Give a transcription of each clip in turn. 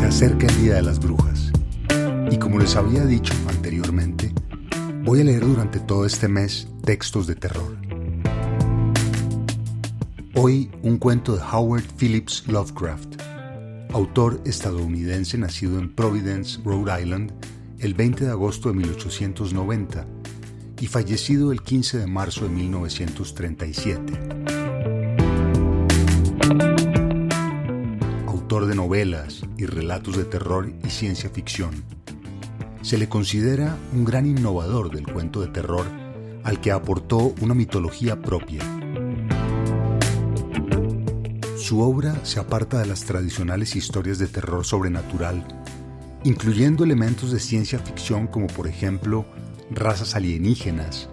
acerca el Día de las Brujas y como les había dicho anteriormente, voy a leer durante todo este mes textos de terror. Hoy un cuento de Howard Phillips Lovecraft, autor estadounidense nacido en Providence, Rhode Island, el 20 de agosto de 1890 y fallecido el 15 de marzo de 1937. Autor de novelas y relatos de terror y ciencia ficción. Se le considera un gran innovador del cuento de terror al que aportó una mitología propia. Su obra se aparta de las tradicionales historias de terror sobrenatural, incluyendo elementos de ciencia ficción como por ejemplo razas alienígenas,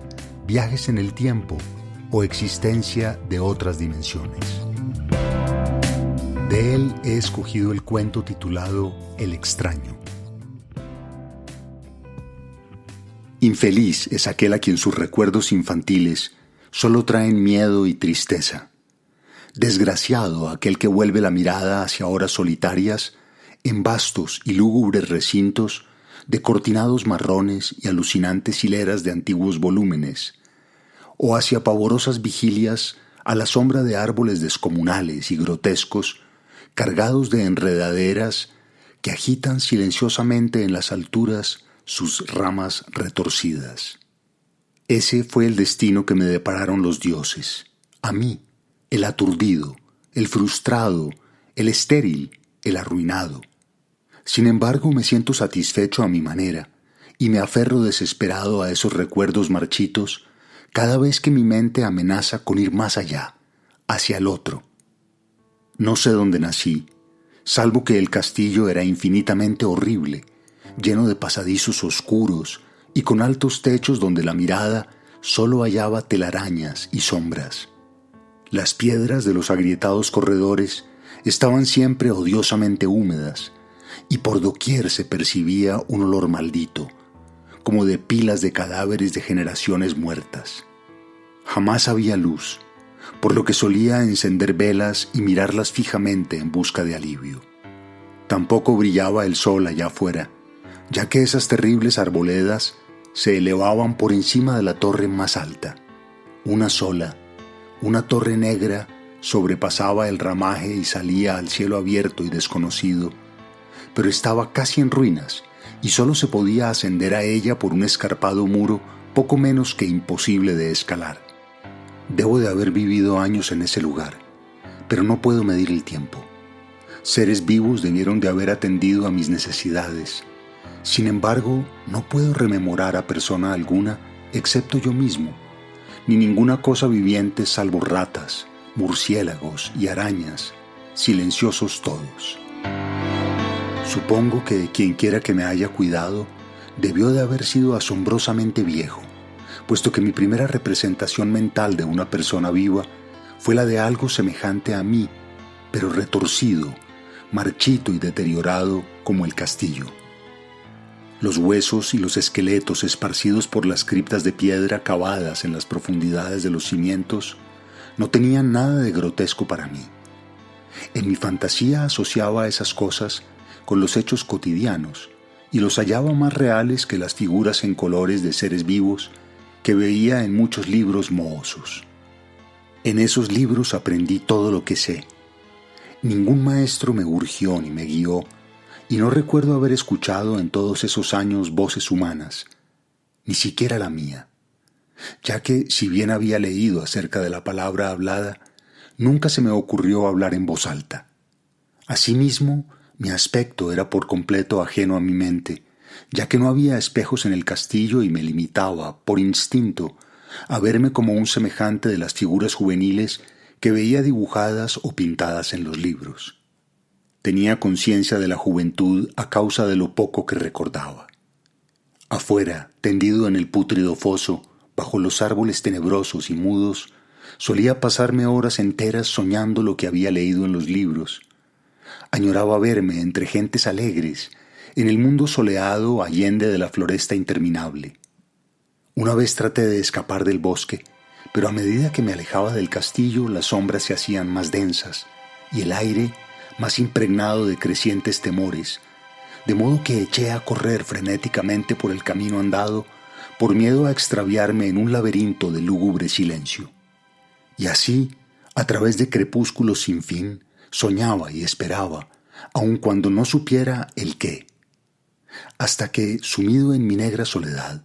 viajes en el tiempo o existencia de otras dimensiones. De él he escogido el cuento titulado El extraño. Infeliz es aquel a quien sus recuerdos infantiles solo traen miedo y tristeza. Desgraciado aquel que vuelve la mirada hacia horas solitarias en vastos y lúgubres recintos de cortinados marrones y alucinantes hileras de antiguos volúmenes, o hacia pavorosas vigilias a la sombra de árboles descomunales y grotescos cargados de enredaderas que agitan silenciosamente en las alturas sus ramas retorcidas. Ese fue el destino que me depararon los dioses, a mí, el aturdido, el frustrado, el estéril, el arruinado. Sin embargo, me siento satisfecho a mi manera y me aferro desesperado a esos recuerdos marchitos cada vez que mi mente amenaza con ir más allá, hacia el otro. No sé dónde nací, salvo que el castillo era infinitamente horrible, lleno de pasadizos oscuros y con altos techos donde la mirada solo hallaba telarañas y sombras. Las piedras de los agrietados corredores estaban siempre odiosamente húmedas y por doquier se percibía un olor maldito, como de pilas de cadáveres de generaciones muertas. Jamás había luz, por lo que solía encender velas y mirarlas fijamente en busca de alivio. Tampoco brillaba el sol allá afuera, ya que esas terribles arboledas se elevaban por encima de la torre más alta. Una sola, una torre negra, sobrepasaba el ramaje y salía al cielo abierto y desconocido, pero estaba casi en ruinas y solo se podía ascender a ella por un escarpado muro poco menos que imposible de escalar. Debo de haber vivido años en ese lugar, pero no puedo medir el tiempo. Seres vivos debieron de haber atendido a mis necesidades. Sin embargo, no puedo rememorar a persona alguna excepto yo mismo, ni ninguna cosa viviente salvo ratas, murciélagos y arañas, silenciosos todos. Supongo que quien quiera que me haya cuidado debió de haber sido asombrosamente viejo, puesto que mi primera representación mental de una persona viva fue la de algo semejante a mí, pero retorcido, marchito y deteriorado como el castillo. Los huesos y los esqueletos esparcidos por las criptas de piedra cavadas en las profundidades de los cimientos no tenían nada de grotesco para mí. En mi fantasía asociaba esas cosas con los hechos cotidianos y los hallaba más reales que las figuras en colores de seres vivos que veía en muchos libros mohosos. En esos libros aprendí todo lo que sé. Ningún maestro me urgió ni me guió, y no recuerdo haber escuchado en todos esos años voces humanas, ni siquiera la mía, ya que, si bien había leído acerca de la palabra hablada, nunca se me ocurrió hablar en voz alta. Asimismo, mi aspecto era por completo ajeno a mi mente, ya que no había espejos en el castillo y me limitaba, por instinto, a verme como un semejante de las figuras juveniles que veía dibujadas o pintadas en los libros. Tenía conciencia de la juventud a causa de lo poco que recordaba. Afuera, tendido en el pútrido foso, bajo los árboles tenebrosos y mudos, solía pasarme horas enteras soñando lo que había leído en los libros. Añoraba verme entre gentes alegres, en el mundo soleado allende de la floresta interminable. Una vez traté de escapar del bosque, pero a medida que me alejaba del castillo las sombras se hacían más densas y el aire más impregnado de crecientes temores, de modo que eché a correr frenéticamente por el camino andado, por miedo a extraviarme en un laberinto de lúgubre silencio. Y así, a través de crepúsculos sin fin, soñaba y esperaba, aun cuando no supiera el qué. Hasta que, sumido en mi negra soledad,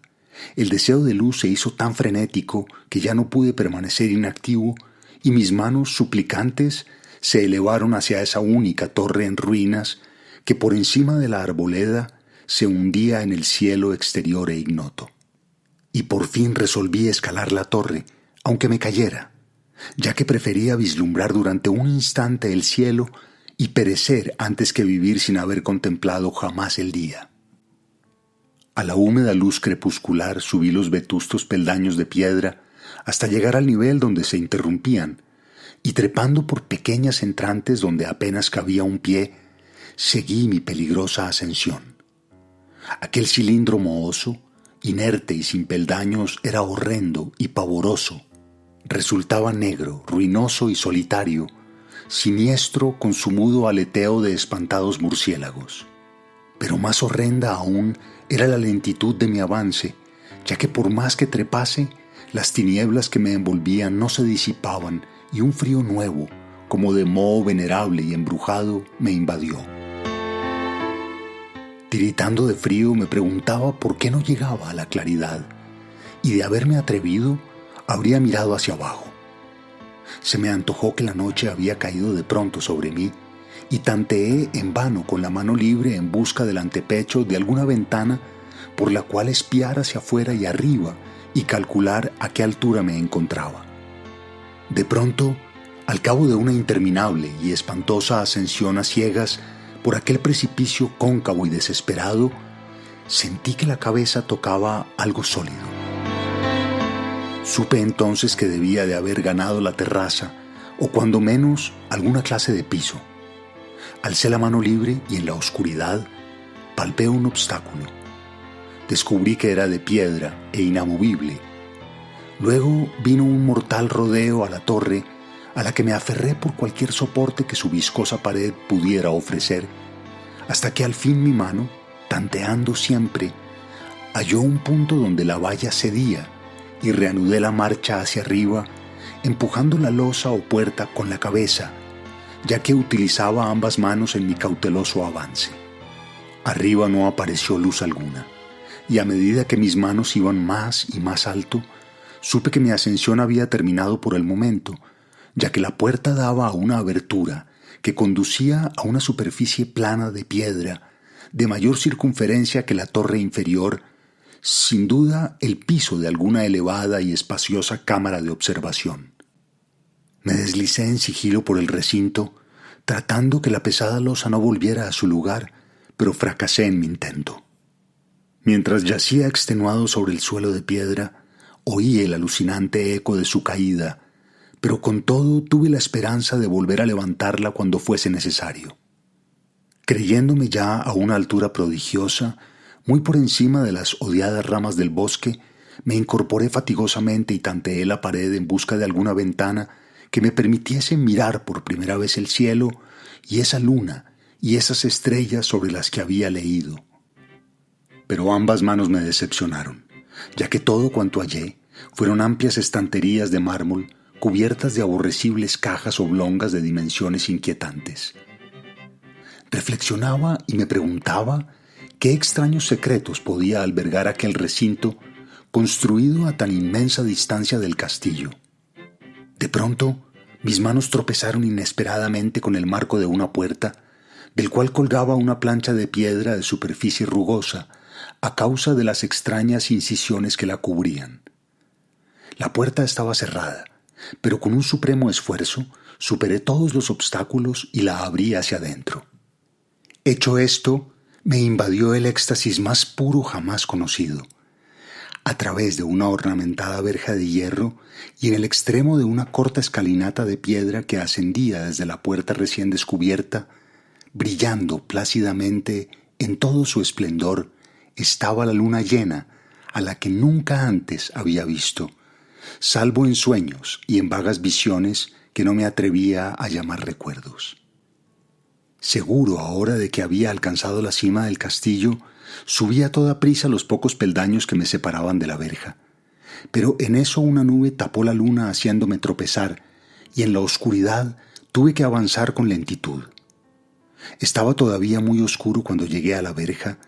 el deseo de luz se hizo tan frenético que ya no pude permanecer inactivo y mis manos suplicantes se elevaron hacia esa única torre en ruinas que por encima de la arboleda se hundía en el cielo exterior e ignoto. Y por fin resolví escalar la torre, aunque me cayera, ya que prefería vislumbrar durante un instante el cielo y perecer antes que vivir sin haber contemplado jamás el día. A la húmeda luz crepuscular subí los vetustos peldaños de piedra hasta llegar al nivel donde se interrumpían, y trepando por pequeñas entrantes donde apenas cabía un pie, seguí mi peligrosa ascensión. Aquel cilindro mohoso, inerte y sin peldaños, era horrendo y pavoroso. Resultaba negro, ruinoso y solitario, siniestro con su mudo aleteo de espantados murciélagos. Pero más horrenda aún era la lentitud de mi avance, ya que por más que trepase, las tinieblas que me envolvían no se disipaban y un frío nuevo, como de moho venerable y embrujado, me invadió. Tiritando de frío, me preguntaba por qué no llegaba a la claridad, y de haberme atrevido, habría mirado hacia abajo. Se me antojó que la noche había caído de pronto sobre mí, y tanteé en vano con la mano libre en busca del antepecho de alguna ventana por la cual espiar hacia afuera y arriba y calcular a qué altura me encontraba. De pronto, al cabo de una interminable y espantosa ascensión a ciegas por aquel precipicio cóncavo y desesperado, sentí que la cabeza tocaba algo sólido. Supe entonces que debía de haber ganado la terraza, o cuando menos alguna clase de piso. Alcé la mano libre y en la oscuridad palpé un obstáculo. Descubrí que era de piedra e inamovible. Luego vino un mortal rodeo a la torre, a la que me aferré por cualquier soporte que su viscosa pared pudiera ofrecer, hasta que al fin mi mano, tanteando siempre, halló un punto donde la valla cedía y reanudé la marcha hacia arriba, empujando la losa o puerta con la cabeza, ya que utilizaba ambas manos en mi cauteloso avance. Arriba no apareció luz alguna, y a medida que mis manos iban más y más alto, supe que mi ascensión había terminado por el momento, ya que la puerta daba a una abertura que conducía a una superficie plana de piedra, de mayor circunferencia que la torre inferior, sin duda el piso de alguna elevada y espaciosa cámara de observación. Me deslicé en sigilo por el recinto, tratando que la pesada losa no volviera a su lugar, pero fracasé en mi intento. Mientras yacía extenuado sobre el suelo de piedra, oí el alucinante eco de su caída, pero con todo tuve la esperanza de volver a levantarla cuando fuese necesario. Creyéndome ya a una altura prodigiosa, muy por encima de las odiadas ramas del bosque, me incorporé fatigosamente y tanteé la pared en busca de alguna ventana que me permitiese mirar por primera vez el cielo y esa luna y esas estrellas sobre las que había leído. Pero ambas manos me decepcionaron, ya que todo cuanto hallé fueron amplias estanterías de mármol cubiertas de aborrecibles cajas oblongas de dimensiones inquietantes. Reflexionaba y me preguntaba qué extraños secretos podía albergar aquel recinto construido a tan inmensa distancia del castillo. De pronto, mis manos tropezaron inesperadamente con el marco de una puerta, del cual colgaba una plancha de piedra de superficie rugosa, a causa de las extrañas incisiones que la cubrían. La puerta estaba cerrada, pero con un supremo esfuerzo superé todos los obstáculos y la abrí hacia adentro. Hecho esto, me invadió el éxtasis más puro jamás conocido. A través de una ornamentada verja de hierro y en el extremo de una corta escalinata de piedra que ascendía desde la puerta recién descubierta, brillando plácidamente en todo su esplendor, estaba la luna llena, a la que nunca antes había visto, salvo en sueños y en vagas visiones que no me atrevía a llamar recuerdos. Seguro ahora de que había alcanzado la cima del castillo, subí a toda prisa los pocos peldaños que me separaban de la verja. Pero en eso una nube tapó la luna haciéndome tropezar, y en la oscuridad tuve que avanzar con lentitud. Estaba todavía muy oscuro cuando llegué a la verja,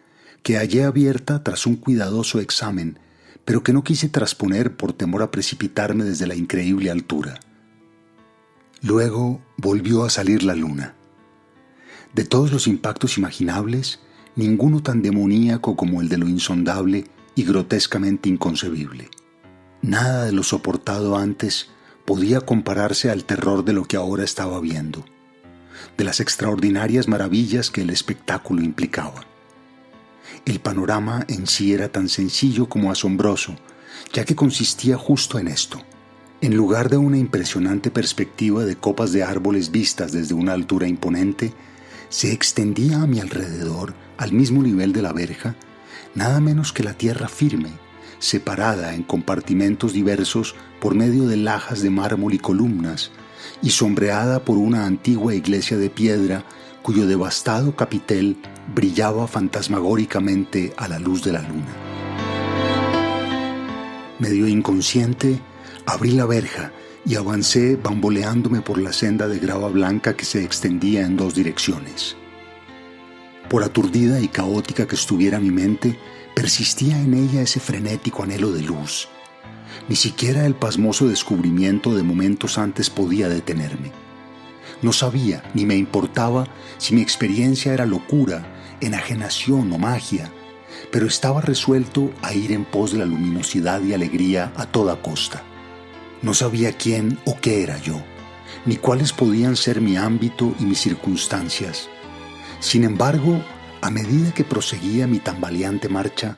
que hallé abierta tras un cuidadoso examen, pero que no quise trasponer por temor a precipitarme desde la increíble altura. Luego volvió a salir la luna. De todos los impactos imaginables, ninguno tan demoníaco como el de lo insondable y grotescamente inconcebible. Nada de lo soportado antes podía compararse al terror de lo que ahora estaba viendo, de las extraordinarias maravillas que el espectáculo implicaba. El panorama en sí era tan sencillo como asombroso, ya que consistía justo en esto. En lugar de una impresionante perspectiva de copas de árboles vistas desde una altura imponente, se extendía a mi alrededor, al mismo nivel de la verja, nada menos que la tierra firme, separada en compartimentos diversos por medio de lajas de mármol y columnas, y sombreada por una antigua iglesia de piedra cuyo devastado capitel brillaba fantasmagóricamente a la luz de la luna. Medio inconsciente, abrí la verja y avancé bamboleándome por la senda de grava blanca que se extendía en dos direcciones. Por aturdida y caótica que estuviera mi mente, persistía en ella ese frenético anhelo de luz. Ni siquiera el pasmoso descubrimiento de momentos antes podía detenerme. No sabía ni me importaba si mi experiencia era locura, enajenación o magia, pero estaba resuelto a ir en pos de la luminosidad y alegría a toda costa. No sabía quién o qué era yo, ni cuáles podían ser mi ámbito y mis circunstancias. Sin embargo, a medida que proseguía mi tambaleante marcha,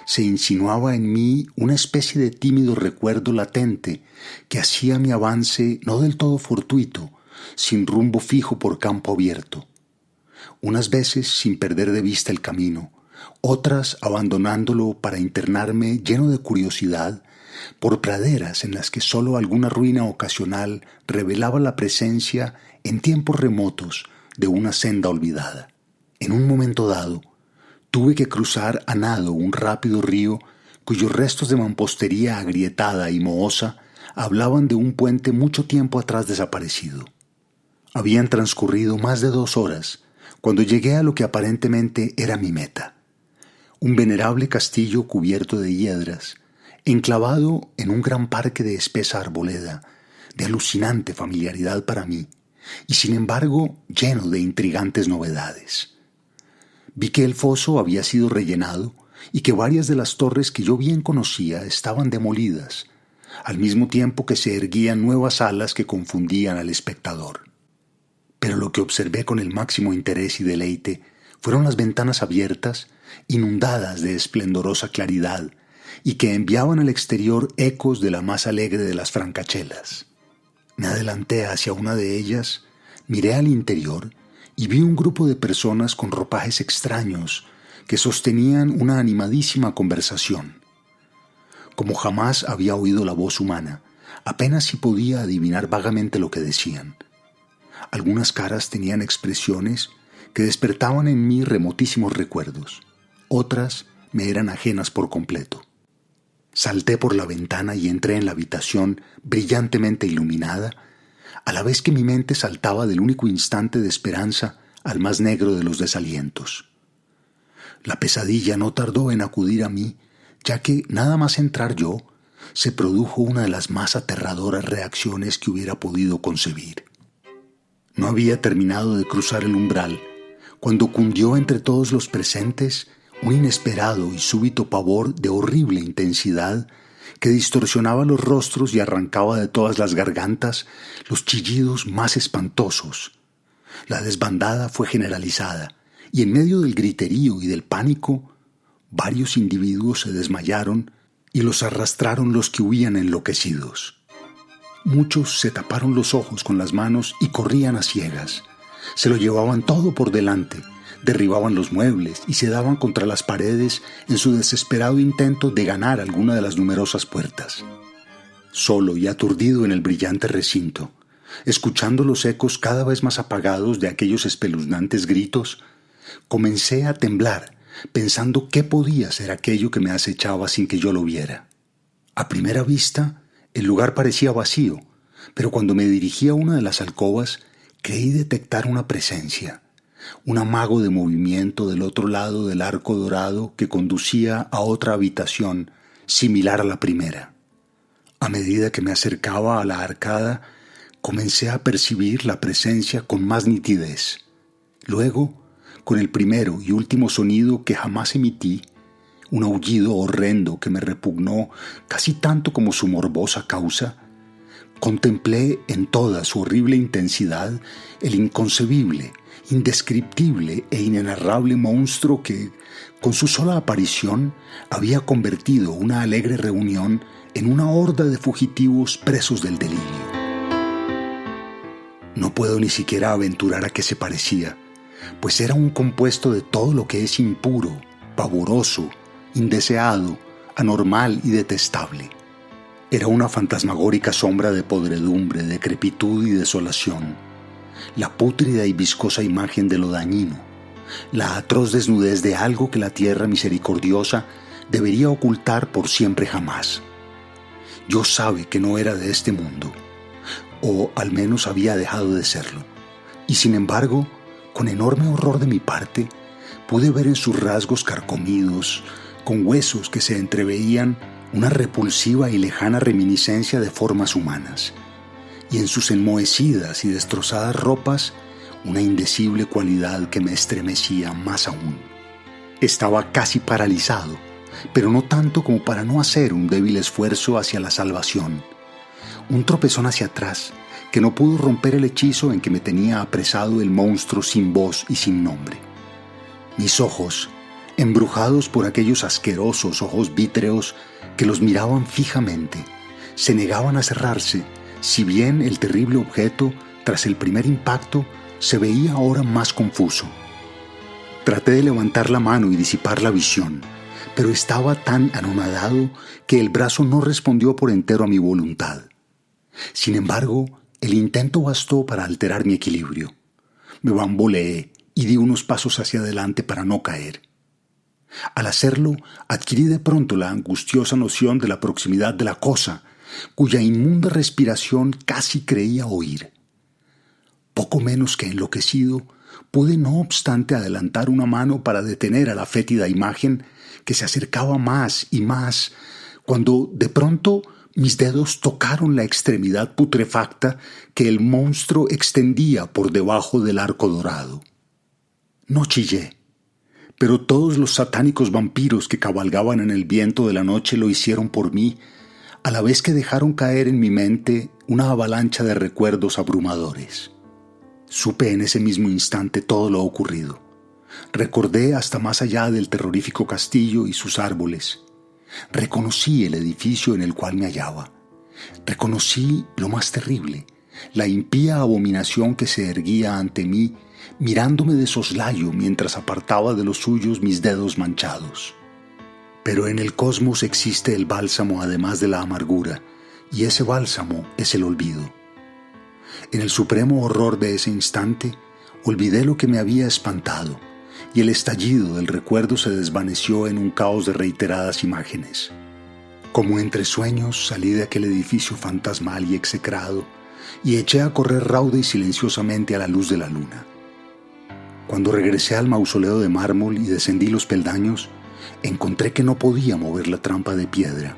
se insinuaba en mí una especie de tímido recuerdo latente que hacía mi avance no del todo fortuito, sin rumbo fijo por campo abierto. Unas veces sin perder de vista el camino, otras abandonándolo para internarme lleno de curiosidad por praderas en las que sólo alguna ruina ocasional revelaba la presencia en tiempos remotos de una senda olvidada. En un momento dado, tuve que cruzar a nado un rápido río cuyos restos de mampostería agrietada y mohosa hablaban de un puente mucho tiempo atrás desaparecido. Habían transcurrido más de 2 horas cuando llegué a lo que aparentemente era mi meta, un venerable castillo cubierto de hiedras, enclavado en un gran parque de espesa arboleda, de alucinante familiaridad para mí, y sin embargo lleno de intrigantes novedades. Vi que el foso había sido rellenado y que varias de las torres que yo bien conocía estaban demolidas, al mismo tiempo que se erguían nuevas alas que confundían al espectador. Pero lo que observé con el máximo interés y deleite fueron las ventanas abiertas, inundadas de esplendorosa claridad, y que enviaban al exterior ecos de la más alegre de las francachelas. Me adelanté hacia una de ellas, miré al interior y vi un grupo de personas con ropajes extraños que sostenían una animadísima conversación. Como jamás había oído la voz humana, apenas si podía adivinar vagamente lo que decían. Algunas caras tenían expresiones que despertaban en mí remotísimos recuerdos. Otras me eran ajenas por completo. Salté por la ventana y entré en la habitación brillantemente iluminada, a la vez que mi mente saltaba del único instante de esperanza al más negro de los desalientos. La pesadilla no tardó en acudir a mí, ya que nada más entrar yo, se produjo una de las más aterradoras reacciones que hubiera podido concebir. No había terminado de cruzar el umbral cuando cundió entre todos los presentes un inesperado y súbito pavor de horrible intensidad que distorsionaba los rostros y arrancaba de todas las gargantas los chillidos más espantosos. La desbandada fue generalizada y en medio del griterío y del pánico, varios individuos se desmayaron y los arrastraron los que huían enloquecidos. Muchos se taparon los ojos con las manos y corrían a ciegas. Se lo llevaban todo por delante, derribaban los muebles y se daban contra las paredes en su desesperado intento de ganar alguna de las numerosas puertas. Solo y aturdido en el brillante recinto, Escuchando los ecos cada vez más apagados de aquellos espeluznantes gritos, comencé a temblar, pensando qué podía ser aquello que me acechaba sin que yo lo viera. A primera vista, el lugar parecía vacío, pero cuando me dirigí a una de las alcobas, creí detectar una presencia, un amago de movimiento del otro lado del arco dorado que conducía a otra habitación similar a la primera. A medida que me acercaba a la arcada, comencé a percibir la presencia con más nitidez. Luego, con el primero y último sonido que jamás emití, un aullido horrendo que me repugnó casi tanto como su morbosa causa, contemplé en toda su horrible intensidad el inconcebible, indescriptible e inenarrable monstruo que, con su sola aparición, había convertido una alegre reunión en una horda de fugitivos presos del delirio. No puedo ni siquiera aventurar a qué se parecía, pues era un compuesto de todo lo que es impuro, pavoroso, indeseado, anormal y detestable. Era una fantasmagórica sombra de podredumbre, decrepitud y desolación, la pútrida y viscosa imagen de lo dañino, la atroz desnudez de algo que la tierra misericordiosa debería ocultar por siempre jamás. Yo sabe que no era de este mundo, o al menos había dejado de serlo, y sin embargo, con enorme horror de mi parte, pude ver en sus rasgos carcomidos, con huesos que se entreveían, una repulsiva y lejana reminiscencia de formas humanas, y en sus enmohecidas y destrozadas ropas, una indecible cualidad que me estremecía más aún. Estaba casi paralizado, pero no tanto como para no hacer un débil esfuerzo hacia la salvación. Un tropezón hacia atrás, que no pudo romper el hechizo en que me tenía apresado el monstruo sin voz y sin nombre. Mis ojos, embrujados por aquellos asquerosos ojos vítreos que los miraban fijamente, se negaban a cerrarse, si bien el terrible objeto, tras el primer impacto, se veía ahora más confuso. Traté de levantar la mano y disipar la visión, pero estaba tan anonadado que el brazo no respondió por entero a mi voluntad. Sin embargo, el intento bastó para alterar mi equilibrio. Me bamboleé y di unos pasos hacia adelante para no caer. Al hacerlo, adquirí de pronto la angustiosa noción de la proximidad de la cosa, cuya inmunda respiración casi creía oír. Poco menos que enloquecido, pude no obstante adelantar una mano para detener a la fétida imagen que se acercaba más y más, cuando de pronto mis dedos tocaron la extremidad putrefacta que el monstruo extendía por debajo del arco dorado. No chillé, pero todos los satánicos vampiros que cabalgaban en el viento de la noche lo hicieron por mí, a la vez que dejaron caer en mi mente una avalancha de recuerdos abrumadores. Supe en ese mismo instante todo lo ocurrido. Recordé hasta más allá del terrorífico castillo y sus árboles. Reconocí el edificio en el cual me hallaba. Reconocí lo más terrible, la impía abominación que se erguía ante mí, mirándome de soslayo mientras apartaba de los suyos mis dedos manchados. Pero en el cosmos existe el bálsamo además de la amargura, y ese bálsamo es el olvido. En el supremo horror de ese instante, olvidé lo que me había espantado, y el estallido del recuerdo se desvaneció en un caos de reiteradas imágenes. Como entre sueños salí de aquel edificio fantasmal y execrado, y eché a correr rauda y silenciosamente a la luz de la luna. Cuando regresé al mausoleo de mármol y descendí los peldaños, encontré que no podía mover la trampa de piedra,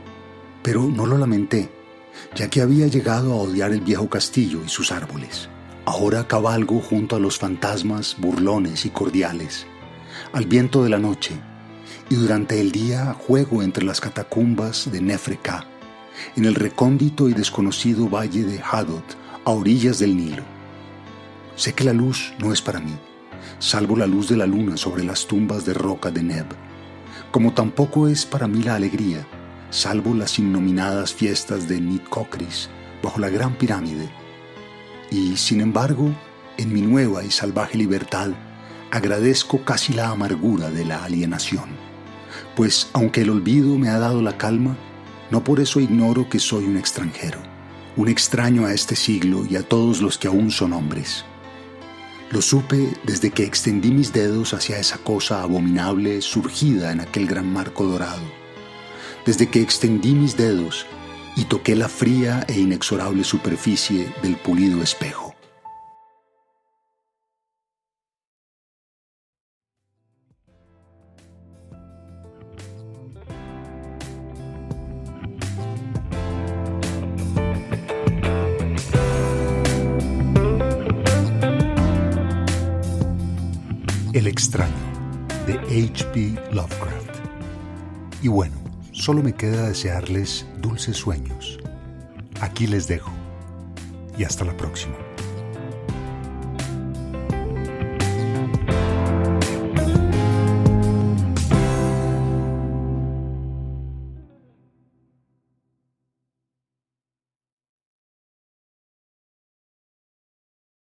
pero no lo lamenté, ya que había llegado a odiar el viejo castillo y sus árboles. Ahora cabalgo junto a los fantasmas burlones y cordiales, al viento de la noche, y durante el día juego entre las catacumbas de Nefre-Ka, en el recóndito y desconocido valle de Hadot, a orillas del Nilo. Sé que la luz no es para mí, salvo la luz de la luna sobre las tumbas de roca de Neb, como tampoco es para mí la alegría, salvo las innominadas fiestas de Nitocris bajo la gran pirámide. Y, sin embargo, en mi nueva y salvaje libertad, agradezco casi la amargura de la alienación, pues aunque el olvido me ha dado la calma, no por eso ignoro que soy un extranjero, un extraño a este siglo y a todos los que aún son hombres. Lo supe desde que extendí mis dedos hacia esa cosa abominable surgida en aquel gran marco dorado, desde que extendí mis dedos y toqué la fría e inexorable superficie del pulido espejo. El extraño, de H.P. Lovecraft. Y bueno, solo me queda desearles dulces sueños. Aquí les dejo. Y hasta la próxima.